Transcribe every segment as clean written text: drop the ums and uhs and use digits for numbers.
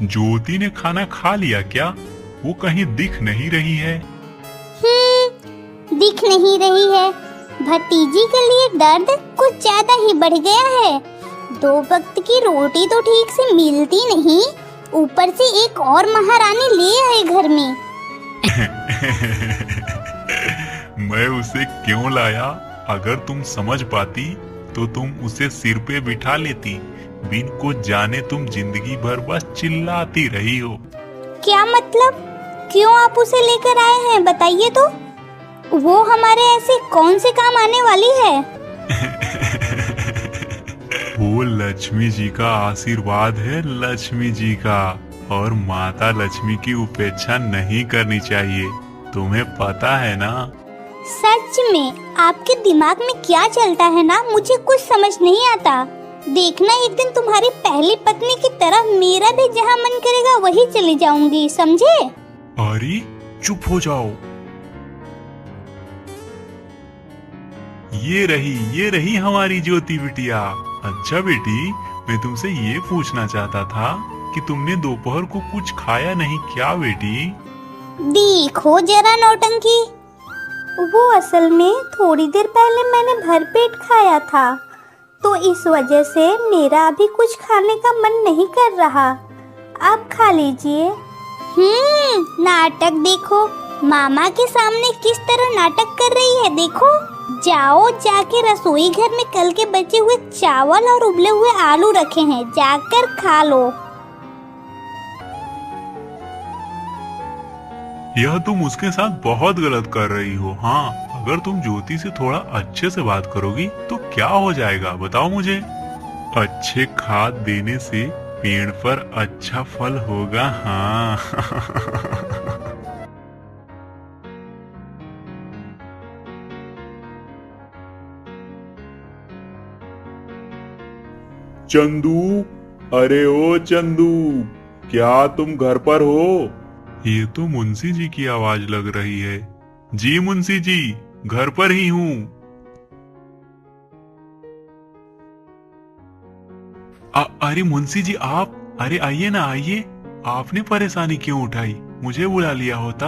ज्योति ने खाना खा लिया क्या? वो कहीं दिख नहीं रही है। दिख नहीं रही है। भतीजी के लिए दर्द कुछ ज्यादा ही बढ़ गया है। 2 वक्त की रोटी तो ठीक से मिलती नहीं, ऊपर से एक और महारानी ले आए घर में। मैं उसे क्यों लाया? अगर तुम समझ पाती तो तुम उसे सिर पे बिठा लेती। बिन को जाने तुम जिंदगी भर बस चिल्लाती रही हो। क्या मतलब? क्यों आप उसे लेकर आए हैं, बताइए तो। वो हमारे ऐसे कौन से काम आने वाली है? वो लक्ष्मी जी का आशीर्वाद है, लक्ष्मी जी का। और माता लक्ष्मी की उपेक्षा नहीं करनी चाहिए, तुम्हें पता है ना। सच में आपके दिमाग में क्या चलता है ना, मुझे कुछ समझ नहीं आता। देखना एक दिन तुम्हारी पहली पत्नी की तरह मेरा भी जहाँ मन करेगा वही चली जाऊंगी, समझे? अरे चुप हो जाओ। ये रही हमारी ज्योति बिटिया। अच्छा बेटी, मैं तुमसे ये पूछना चाहता था कि तुमने दोपहर को कुछ खाया नहीं क्या बेटी? देखो जरा नौटंकी। वो असल में थोड़ी देर पहले मैंने भरपेट खाया था, तो इस वजह से मेरा अभी कुछ खाने का मन नहीं कर रहा। आप खा लीजिए। नाटक देखो, मामा के सामने किस तरह नाटक कर रही है, देखो। जाओ, जाके रसोई घर में कल के बचे हुए चावल और उबले हुए आलू रखे हैं, जाकर खा लो। यह तुम उसके साथ बहुत गलत कर रही हो। हाँ, अगर तुम ज्योति से थोड़ा अच्छे से बात करोगी तो क्या हो जाएगा बताओ मुझे। अच्छे खाद देने से पेड़ पर अच्छा फल होगा। हाँ। चंदू, अरे ओ चंदू, क्या तुम घर पर हो? ये तो मुंशी जी की आवाज लग रही है। जी मुंशी जी, घर पर ही हूँ। अरे मुंशी जी आप, अरे आइए ना आइए। आपने परेशानी क्यों उठाई? मुझे बुला लिया होता।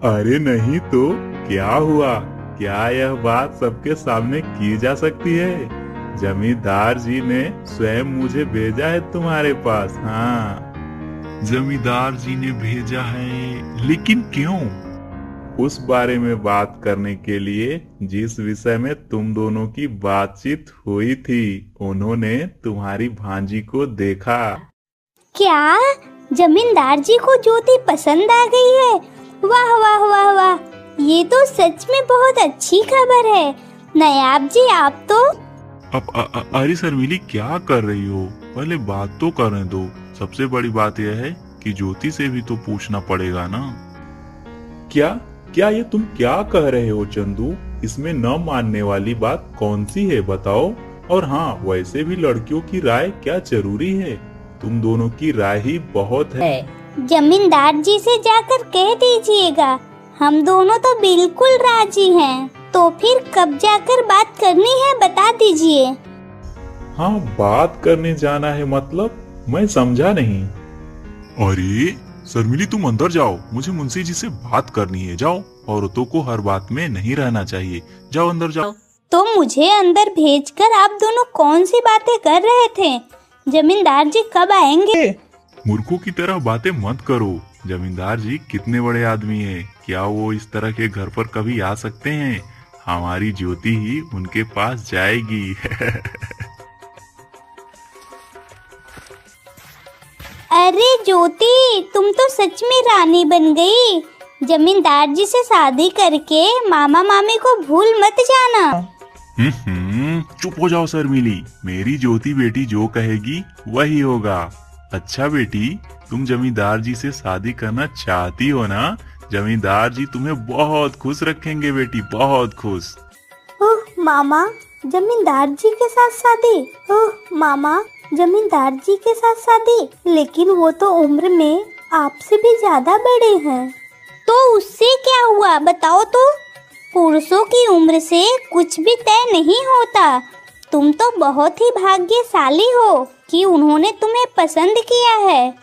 अरे नहीं तो क्या हुआ? क्या यह बात सबके सामने की जा सकती है? जमींदार जी ने स्वयं मुझे भेजा है तुम्हारे पास। हाँ, जमींदार जी ने भेजा है, लेकिन क्यों? उस बारे में बात करने के लिए जिस विषय में तुम दोनों की बातचीत हुई थी, उन्होंने तुम्हारी भांजी को देखा। क्या जमींदार जी को ज्योति पसंद आ गई है? वाह वाह वाह वाह, ये तो सच में बहुत अच्छी खबर है। नायाब जी आप तो। अरे शर्मिली, क्या कर रही हो? पहले बात तो करने दो। सबसे बड़ी बात यह है कि ज्योति से भी तो पूछना पड़ेगा ना। क्या क्या ये तुम क्या कह रहे हो चंदू? इसमें न मानने वाली बात कौन सी है बताओ? और हाँ, वैसे भी लड़कियों की राय क्या जरूरी है? तुम दोनों की राय ही बहुत है। जमींदार जी से जाकर कह दीजिएगा, हम दोनों तो बिल्कुल राजी हैं। तो फिर कब जाकर बात करनी है बता दीजिए। हाँ, बात करने जाना है मतलब? मैं समझा नहीं। अरे शर्मिली, तुम अंदर जाओ, मुझे मुंशी जी से बात करनी है। जाओ, औरतों को हर बात में नहीं रहना चाहिए। जाओ अंदर जाओ। तो मुझे अंदर भेजकर आप दोनों कौन सी बातें कर रहे थे? जमींदार जी कब आएंगे? मूर्खों की तरह बातें मत करो। जमींदार जी कितने बड़े आदमी हैं, क्या वो इस तरह के घर पर कभी आ सकते हैं? हमारी ज्योति ही उनके पास जाएगी। अरे ज्योति, तुम तो सच में रानी बन गई। जमींदार जी से शादी करके मामा मामी को भूल मत जाना। चुप हो जाओ शर्मिली। मेरी ज्योति बेटी जो कहेगी वही होगा। अच्छा बेटी, तुम जमींदार जी से शादी करना चाहती हो ना? जमींदार जी तुम्हें बहुत खुश रखेंगे बेटी, बहुत खुश। ओह मामा, जमींदार जी के साथ शादी? ओह मामा, जमींदार जी के साथ शादी? लेकिन वो तो उम्र में आपसे भी ज्यादा बड़े हैं। तो उससे क्या हुआ बताओ तो? पुरुषों की उम्र से कुछ भी तय नहीं होता। तुम तो बहुत ही भाग्यशाली हो कि उन्होंने तुम्हें पसंद किया है।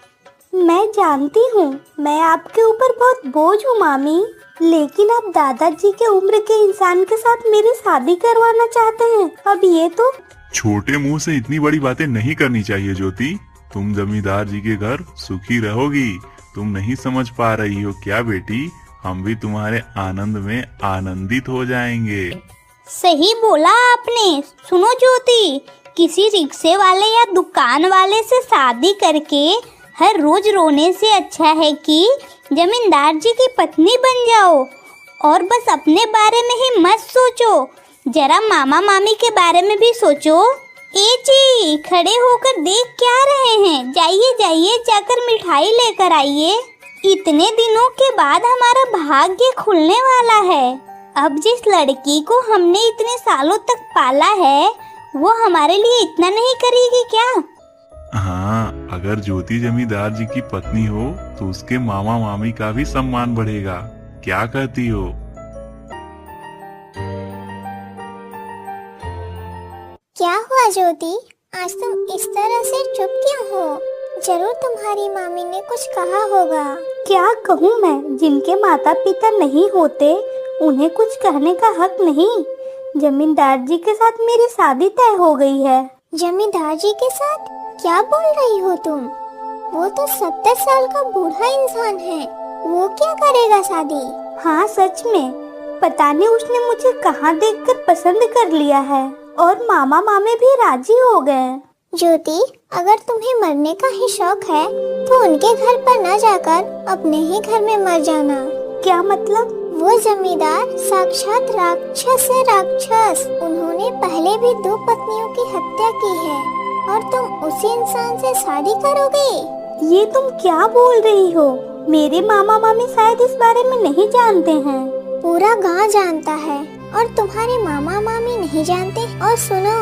मैं जानती हूँ मैं आपके ऊपर बहुत बोझ हूँ मामी, लेकिन आप दादाजी के उम्र के इंसान के साथ मेरी शादी करवाना चाहते हैं। अब ये तो छोटे मुंह से इतनी बड़ी बातें नहीं करनी चाहिए ज्योति। तुम जमींदार जी के घर सुखी रहोगी। तुम नहीं समझ पा रही हो क्या बेटी? हम भी तुम्हारे आनंद में आनंदित हो जाएंगे। सही बोला आपने। सुनो ज्योति, किसी रिक्शे वाले या दुकान वाले से शादी करके हर रोज रोने से अच्छा है कि जमींदार जी की पत्नी बन जाओ और बस अपने बारे में ही मत सोचो, जरा मामा मामी के बारे में भी सोचो। ए जी, खड़े होकर देख क्या रहे हैं? जाइए जाइए, जाकर मिठाई लेकर आइए। इतने दिनों के बाद हमारा भाग्य खुलने वाला है। अब जिस लड़की को हमने इतने सालों तक पाला है वो हमारे लिए इतना नहीं करेगी क्या? हाँ, अगर ज्योति जमींदार जी की पत्नी हो तो उसके मामा मामी का भी सम्मान बढ़ेगा। क्या कहती हो? क्या हुआ ज्योति, आज तुम इस तरह से चुप क्यों हो? जरूर तुम्हारी मामी ने कुछ कहा होगा। क्या कहूँ मैं, जिनके माता पिता नहीं होते उन्हें कुछ कहने का हक नहीं। जमींदार जी के साथ मेरी शादी तय हो गई है। जमींदार जी के साथ? क्या बोल रही हो तुम? वो तो 70 साल का बूढ़ा इंसान है, वो क्या करेगा शादी? हाँ सच में, पता नहीं उसने मुझे कहाँ देखकर पसंद कर लिया है और मामा मामे भी राजी हो गए। ज्योति, अगर तुम्हें मरने का ही शौक है तो उनके घर पर न जाकर अपने ही घर में मर जाना। क्या मतलब? वो जमींदार साक्षात राक्षस है, राक्षस। उन्होंने पहले भी 2 पत्नियों की हत्या की है और तुम उसी इंसान से शादी करोगे? ये तुम क्या बोल रही हो? मेरे मामा मामी शायद इस बारे में नहीं जानते हैं। पूरा गांव जानता है और तुम्हारे मामा मामी नहीं जानते। और सुनो,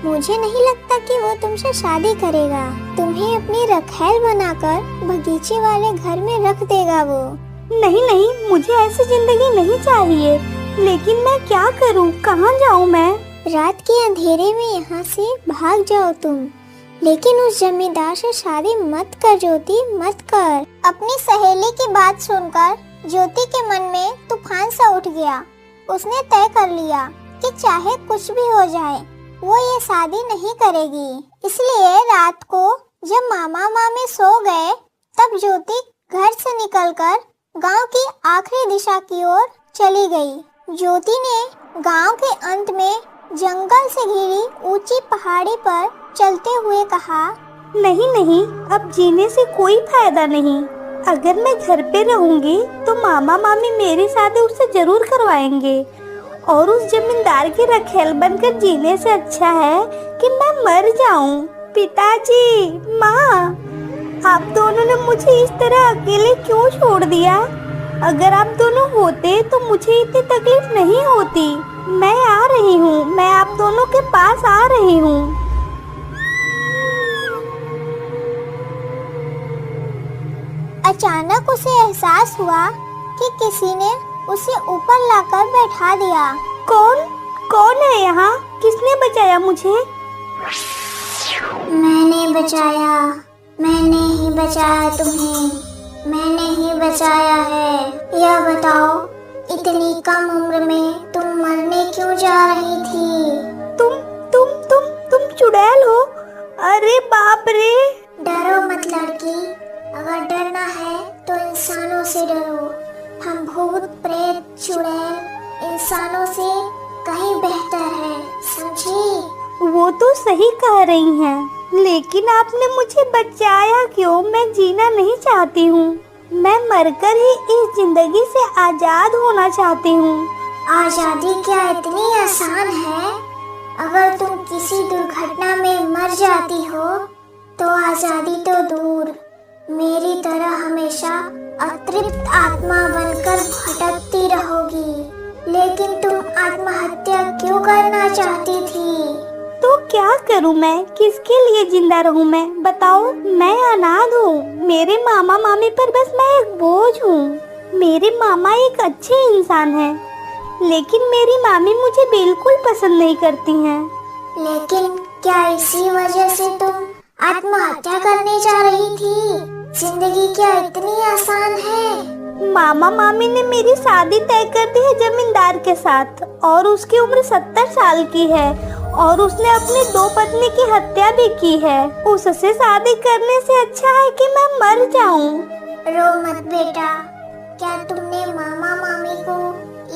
मुझे नहीं लगता कि वो तुमसे शादी करेगा। तुम्हें अपनी रखैल बनाकर बगीचे वाले घर में रख देगा वो। नहीं नहीं, मुझे ऐसी जिंदगी नहीं चाहिए। लेकिन मैं क्या करूं? कहाँ जाऊं मैं? रात के अंधेरे में यहाँ से भाग जाओ तुम, लेकिन उस जमींदार से शादी मत कर ज्योति, मत कर। अपनी सहेली की बात सुनकर ज्योति के मन में तूफान सा उठ गया। उसने तय कर लिया कि चाहे कुछ भी हो जाए वो ये शादी नहीं करेगी। इसलिए रात को जब मामा मामी सो गए तब ज्योति घर से निकलकर गांव की आखिरी दिशा की ओर चली गई। ज्योति ने गांव के अंत में जंगल से घिरी ऊंची पहाड़ी पर चलते हुए कहा, नहीं नहीं, अब जीने से कोई फायदा नहीं। अगर मैं घर पे रहूंगी तो मामा मामी मेरी शादी उससे जरूर करवाएंगे और उस जमींदार की रखेल बनकर जीने से अच्छा है कि मैं मर जाऊं। पिताजी, माँ, आप दोनों ने मुझे इस तरह अकेले क्यों छोड़ दिया? अगर आप दोनों होते तो मुझे इतनी तकलीफ नहीं होती। मैं आ रही हूँ, मैं आप दोनों के पास आ रही हूँ। अचानक उसे एहसास हुआ कि किसी ने उसे ऊपर लाकर बैठा दिया। कौन है यहाँ? किसने बचाया मुझे? मैंने बचाया, मैंने ही बचाया तुम्हें, मैंने ही बचाया है। यह बताओ, इतनी कम उम्र में तुम मरने क्यों जा रही थी? तुम चुड़ैल हो? अरे बाप रे! डरो मत लड़की, अगर डरना है तो इंसानों से डरो। हम भूत प्रेत चुड़ैल इंसानों से कहीं बेहतर है, समझी? वो तो सही कह रही हैं, लेकिन आपने मुझे बचाया क्यों? मैं जीना नहीं चाहती हूँ। मैं मरकर ही इस जिंदगी से आजाद होना चाहती हूँ। आजादी क्या इतनी आसान है? अगर तुम किसी दुर्घटना में मर जाती हो तो आजादी तो दूर, मेरी तरह हमेशा अतृप्त आत्मा बनकर भटकती रहोगी। लेकिन तुम आत्महत्या क्यों करना चाहती थी? तो क्या करूं मैं? किसके लिए जिंदा रहूं मैं? बताओ। मैं अनाथ हूँ। मेरे मामा मामी पर बस मैं एक बोझ हूँ। मेरे मामा एक अच्छे इंसान हैं, लेकिन मेरी मामी मुझे बिल्कुल पसंद नहीं करती हैं। लेकिन क्या इसी वजह से तुम आत्महत्या करने जा रही थी? जिंदगी क्या इतनी आसान है? मामा मामी ने मेरी शादी तय कर दी है जमींदार के साथ और उसकी उम्र 70 साल की है और उसने अपनी 2 पत्नी की हत्या भी की है। उससे शादी करने से अच्छा है कि मैं मर जाऊं। रो मत बेटा, क्या तुमने मामा मामी को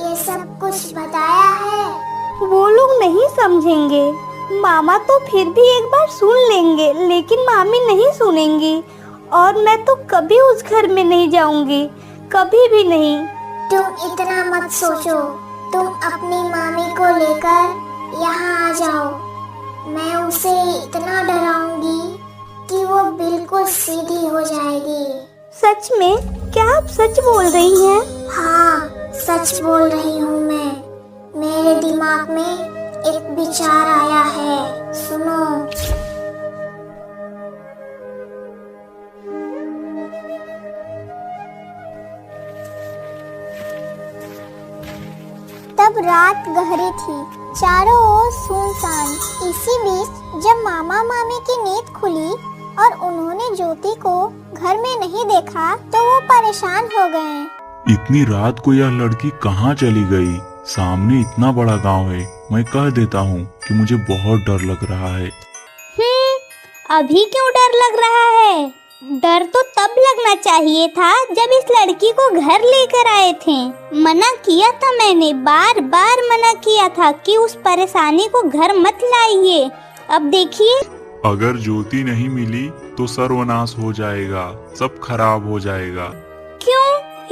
ये सब कुछ बताया है? वो लोग नहीं समझेंगे। मामा तो फिर भी एक बार सुन लेंगे लेकिन मामी नहीं सुनेंगी और मैं तो कभी उस घर में नहीं जाऊंगी, कभी भी नहीं। तुम इतना मत सोचो, तुम अपनी मामी को लेकर यहाँ आ जाओ। मैं उसे इतना डराऊंगी कि वो बिल्कुल सीधी हो जाएगी। सच में? क्या आप सच बोल रही हैं? हाँ, सच बोल रही हूँ मैं। मेरे दिमाग में एक विचार आया है, सुनो। तब रात गहरी थी, चारों ओर सुनसान। इसी बीच जब मामा मामी की नींद खुली और उन्होंने ज्योति को घर में नहीं देखा तो वो परेशान हो गए। इतनी रात को यह लड़की कहाँ चली गई? सामने इतना बड़ा गांव है। मैं कह देता हूँ कि मुझे बहुत डर लग रहा है। अभी क्यों डर लग रहा है? डर तो तब लगना चाहिए था जब इस लड़की को घर लेकर आए थे। मना किया था मैंने, बार बार मना किया था कि उस परेशानी को घर मत लाइए। अब देखिए, अगर ज्योति नहीं मिली तो सर्वनाश हो जाएगा, सब खराब हो जाएगा। क्यों?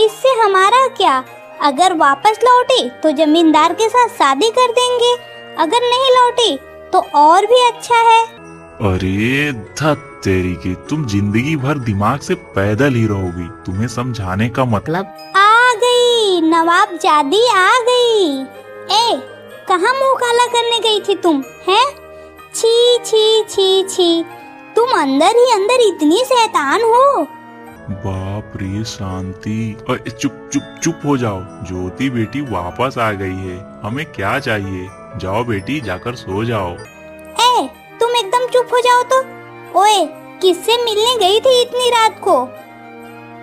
इससे हमारा क्या? अगर वापस लौटे तो जमींदार के साथ शादी कर देंगे, अगर नहीं लौटे तो और भी अच्छा है। अरे धत तेरी की, तुम जिंदगी भर दिमाग से पैदल ही रहोगी। तुम्हें समझाने का मतलब? आ गई नवाबजादी, आ गई। ए, कहाँ मुंह काला करने गई थी तुम? हैं? छी छी छी छी, तुम अंदर ही अंदर इतनी शैतान हो। बाप रे शांति। चुप चुप चुप हो जाओ। ज्योति बेटी वापस आ गई है, हमें क्या चाहिए? जाओ बेटी, जाकर सो जाओ। ए, तुम एकदम चुप हो जाओ तो। ओए, किससे मिलने गई थी इतनी रात को?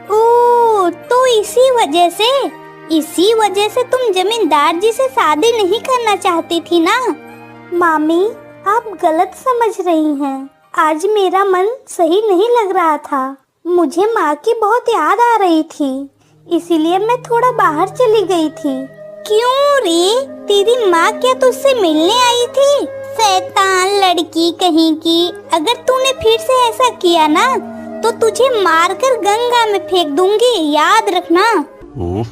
ओ, तो इसी वजह से तुम जमींदार जी से शादी नहीं करना चाहती थी ना? मामी, आप गलत समझ रही हैं। आज मेरा मन सही नहीं लग रहा था। मुझे माँ की बहुत याद आ रही थी, इसीलिए मैं थोड़ा बाहर चली गई थी। क्यों रे? तेरी माँ क्या तुझसे मिलने आई थी? शैतान लड़की कहीं की। अगर तूने फिर से ऐसा किया ना तो तुझे मारकर गंगा में फेंक दूंगी, याद रखना। ओह,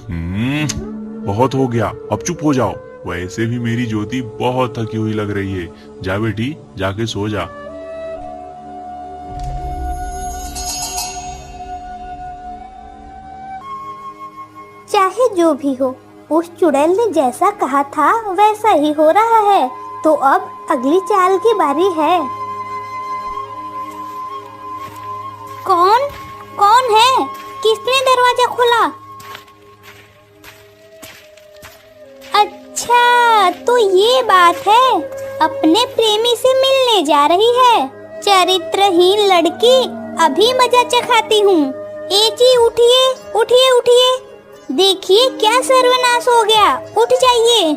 बहुत हो गया, अब चुप हो जाओ। वैसे भी मेरी ज्योति बहुत थकी हुई लग रही है। जा बेटी, जाके सो जा। चाहे जो भी हो, उस चुड़ैल ने जैसा कहा था वैसा ही हो रहा है। तो अब अगली चाल की बारी है। कौन है? किसने दरवाजा खोला? अच्छा, तो ये बात है, अपने प्रेमी से मिलने जा रही है। चरित्रहीन लड़की, अभी मजा चखाती हूँ। ए जी, उठिए उठिए उठिए, देखिए क्या सर्वनाश हो गया। उठ जाइए।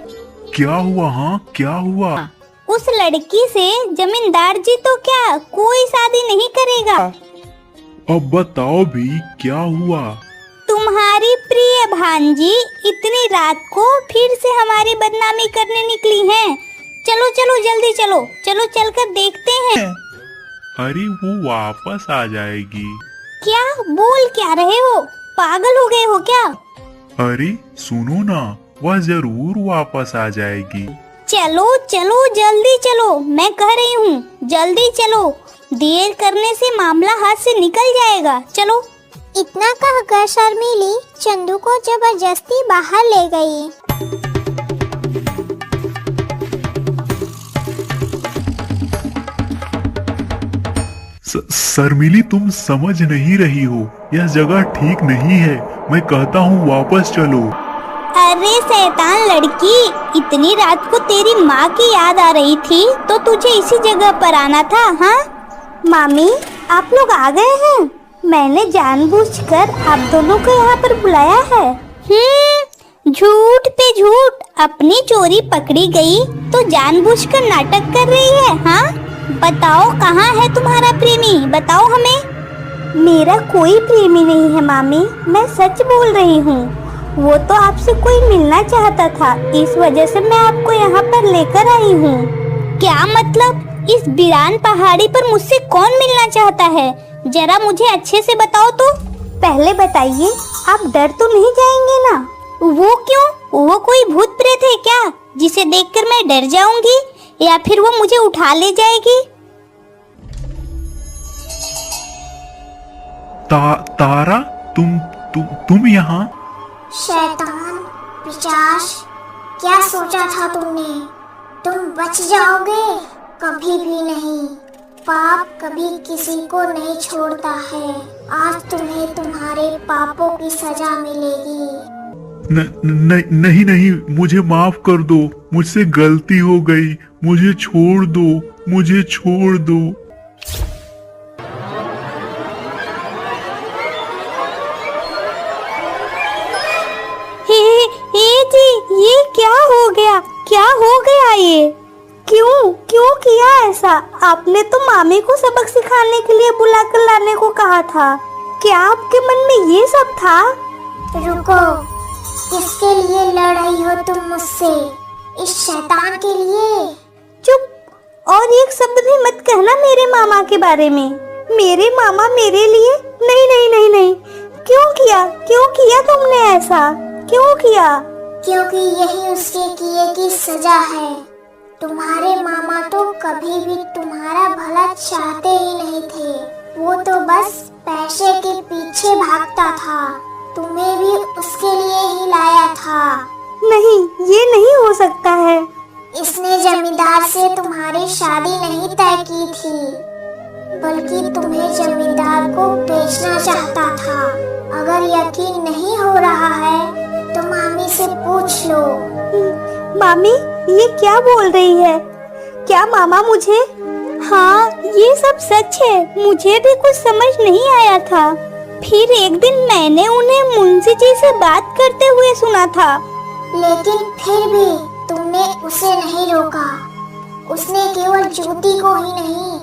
क्या हुआ? हाँ, क्या हुआ? उस लड़की से जमींदार जी तो क्या कोई शादी नहीं करेगा। अब बताओ भी, क्या हुआ? तुम्हारी प्रिय भांजी इतनी रात को फिर से हमारी बदनामी करने निकली हैं। चलो चलो जल्दी चलो, चलो चलकर देखते हैं। अरे वो वापस आ जाएगी। क्या बोल क्या रहे हो? पागल हो गए हो क्या? अरे सुनो ना, वह जरूर वापस आ जाएगी। चलो चलो जल्दी चलो, मैं कह रही हूँ जल्दी चलो, देर करने से मामला हाथ से निकल जाएगा। चलो। इतना कहकर शर्मीली चंदू को जबरदस्ती बाहर ले गई। शर्मिली, तुम समझ नहीं रही हो, यह जगह ठीक नहीं है। मैं कहता हूँ वापस चलो। अरे शैतान लड़की, इतनी रात को तेरी माँ की याद आ रही थी तो तुझे इसी जगह पर आना था। हाँ मामी, आप लोग आ गए हैं। मैंने जानबूझकर आप दोनों को यहाँ पर बुलाया है। झूठ पे झूठ, अपनी चोरी पकड़ी गई तो जानबूझकर नाटक कर रही है। हाँ, बताओ कहाँ है तुम्हारा प्रेमी, बताओ हमें। मेरा कोई प्रेमी नहीं है मामी, मैं सच बोल रही हूँ। वो तो आपसे कोई मिलना चाहता था, इस वजह से मैं आपको यहाँ पर लेकर आई हूँ। क्या मतलब? इस वीरान पहाड़ी पर मुझसे कौन मिलना चाहता है? जरा मुझे अच्छे से बताओ तो। पहले बताइए, आप डर तो नहीं जाएंगे ना? वो क्यों? वो कोई भूत प्रेत है क्या जिसे देखकर मैं डर जाऊंगी, या फिर वो मुझे उठा ले जाएगी? तारा, तुम यहाँ? शैतान, पिशाच, क्या सोचा था तुमने? तुम बच जाओगे? कभी भी नहीं। पाप कभी किसी को नहीं छोड़ता है। आज तुम्हें तुम्हारे पापों की सजा मिलेगी। नहीं, मुझे माफ कर दो, मुझसे गलती हो गई, मुझे छोड़ दो, मुझे छोड़ दो। हे जी, ये क्या हो गया? क्या हो गया ये? क्यों किया ऐसा? आपने तो मामी को सबक सिखाने के लिए बुलाकर लाने को कहा था। क्या आपके मन में ये सब था? रुको, किसके लिए लड़ रही हो तुम मुझसे? इस शैतान के लिए? चुप, और एक शब्द भी मत कहना मेरे मामा के बारे में। मेरे मामा मेरे लिए? नहीं। क्यों किया तुमने ऐसा? क्यों किया? क्योंकि यही उसके किए की सजा है। तुम्हारे मामा तो कभी भी तुम्हारा भला चाहते ही नहीं थे। वो तो बस पैसे के पीछे भागता था। तुम्हें भी उसके लिए ही लाया था। नहीं, ये नहीं हो सकता है। इसने जमींदार से तुम्हारी शादी नहीं तय की थी, बल्कि तुम्हें जमींदार को बेचना चाहता था। अगर यकीन नहीं हो रहा है तो मामी से पूछ लो। मामी, ये क्या बोल रही है? क्या मामा मुझे? हाँ, ये सब सच है। मुझे भी कुछ समझ नहीं आया था। फिर एक दिन मैंने उन्हें मुंशी जी से बात करते हुए सुना था। लेकिन फिर भी तुमने उसे नहीं रोका। उसने केवल ज्योति को ही नहीं,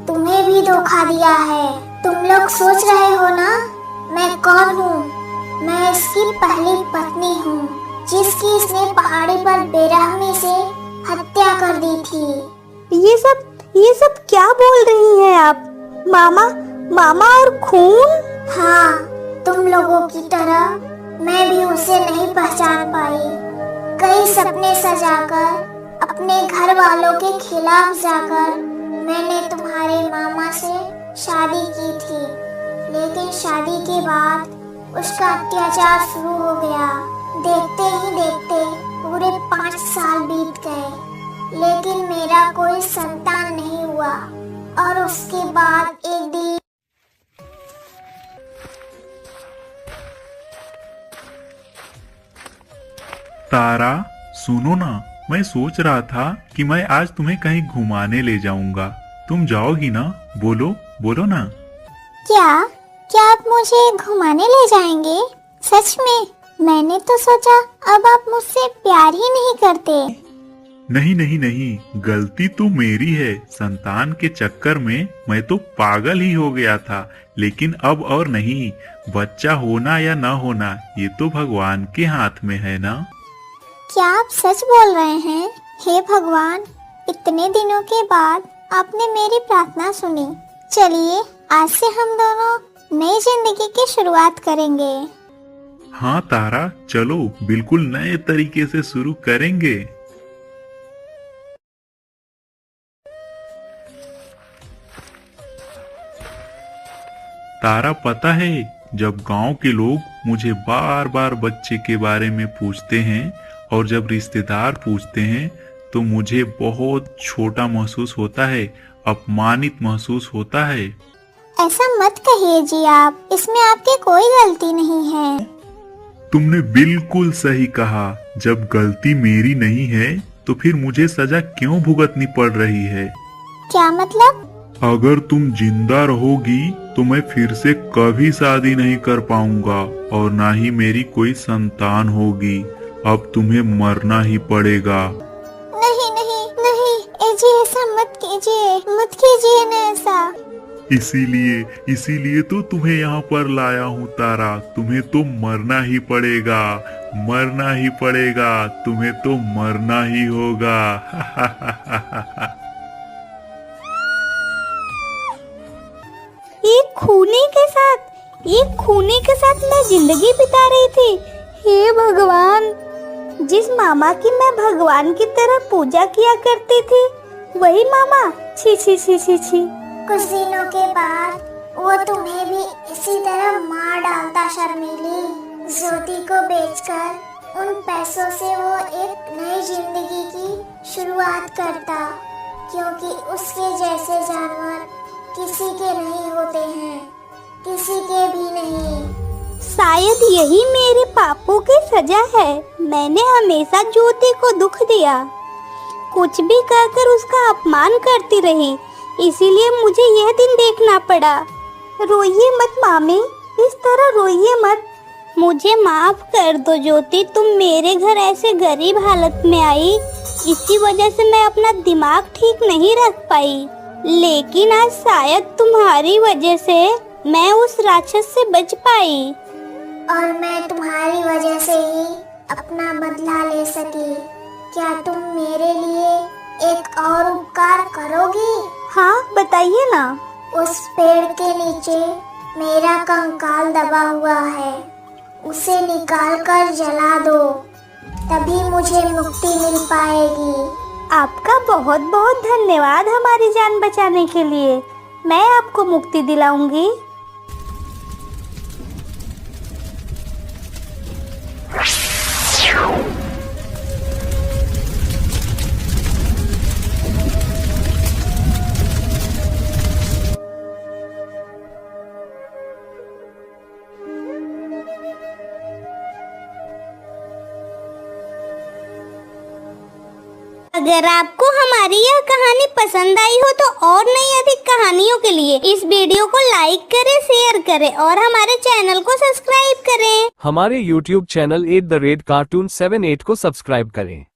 तुम्हें भी धोखा दिया है। तुम लोग सोच रहे हो ना मैं कौन हूँ? मैं इसकी पहली पत्नी हूँ, जिसकी इसने पहाड़ी पर बेरहमी से हत्या कर दी थी। ये सब क्या बोल रही हैं आप? मामा और खून? हाँ, तुम लोगों की तरह मैं भी उसे नहीं पहचान पाई। कई सपने सजाकर अपने घर वालों के खिलाफ जाकर मैंने तुम्हारे मामा से शादी की थी। लेकिन शादी के बाद उसका अत्याचार शुरू हो गया। देखते ही देखते पूरे 5 साल बीत गए, लेकिन मेरा कोई संतान नहीं हुआ। और उसके बाद एक दिन तारा, सुनो ना, मैं सोच रहा था कि मैं आज तुम्हें कहीं घुमाने ले जाऊंगा। तुम जाओगी ना? बोलो ना। क्या आप मुझे घुमाने ले जाएंगे? सच में? मैंने तो सोचा अब आप मुझसे प्यार ही नहीं करते। नहीं, गलती तो मेरी है। संतान के चक्कर में मैं तो पागल ही हो गया था, लेकिन अब और नहीं। बच्चा होना या न होना ये तो भगवान के हाथ में है ना। क्या आप सच बोल रहे हैं? हे भगवान, इतने दिनों के बाद आपने मेरी प्रार्थना सुनी। चलिए, आज से हम दोनों नई जिंदगी की शुरुआत करेंगे। हाँ तारा, चलो बिल्कुल नए तरीके से शुरू करेंगे। तारा, पता है, जब गांव के लोग मुझे बार बार बच्चे के बारे में पूछते हैं और जब रिश्तेदार पूछते हैं तो मुझे बहुत छोटा महसूस होता है, अपमानित महसूस होता है। ऐसा मत कहिए जी आप, इसमें आपकी कोई गलती नहीं है। तुमने बिल्कुल सही कहा। जब गलती मेरी नहीं है तो फिर मुझे सजा क्यों भुगतनी पड़ रही है? क्या मतलब? अगर तुम जिंदा रहोगी तो मैं फिर से कभी शादी नहीं कर पाऊंगा और ना ही मेरी कोई संतान होगी। अब तुम्हें मरना ही पड़ेगा। नहीं नहीं नहीं जी, ऐसा मत कीजिए ना ऐसा। इसीलिए तो तुम्हें यहाँ पर लाया हूँ तारा। तुम्हें तो मरना ही पड़ेगा, मरना ही पड़ेगा, तुम्हें तो मरना ही होगा। एक खूनी के साथ मैं जिंदगी बिता रही थी। हे भगवान, जिस मामा की मैं भगवान की तरह पूजा किया करती थी, वही मामा। छी छी छी छी छी। कुछ दिनों के बाद वो तुम्हें भी इसी तरह मार डालता शर्मीली। ज्योति को बेचकर उन पैसों से वो एक नई जिंदगी की शुरुआत करता, क्योंकि उसके जैसे जानवर किसी के नहीं होते हैं, किसी के भी नहीं। शायद यही मेरे पापों की सजा है। मैंने हमेशा ज्योति को दुख दिया, कुछ भी कहकर उसका अपमान करती रही, इसीलिए मुझे यह दिन देखना पड़ा। रोइए मत मामी, इस तरह रोइए मत। मुझे माफ कर दो ज्योति, तुम मेरे घर ऐसे गरीब हालत में आई, इसी वजह से मैं अपना दिमाग ठीक नहीं रख पाई। लेकिन आज शायद तुम्हारी वजह से मैं उस राक्षस से बच पाई। और मैं तुम्हारी वजह से ही अपना बदला ले सकी। क्या तुम मेरे लिए एक और उपकार करोगी? हाँ बताइए ना। उस पेड़ के नीचे मेरा कंकाल दबा हुआ है, उसे निकाल कर जला दो, तभी मुझे मुक्ति मिल पाएगी। आपका बहुत बहुत धन्यवाद हमारी जान बचाने के लिए। मैं आपको मुक्ति दिलाऊंगी। अगर आपको हमारी यह कहानी पसंद आई हो तो और नई अधिक कहानियों के लिए इस वीडियो को लाइक करें, शेयर करें और हमारे चैनल को सब्सक्राइब करें। हमारे YouTube चैनल @cartoon78 को सब्सक्राइब करें।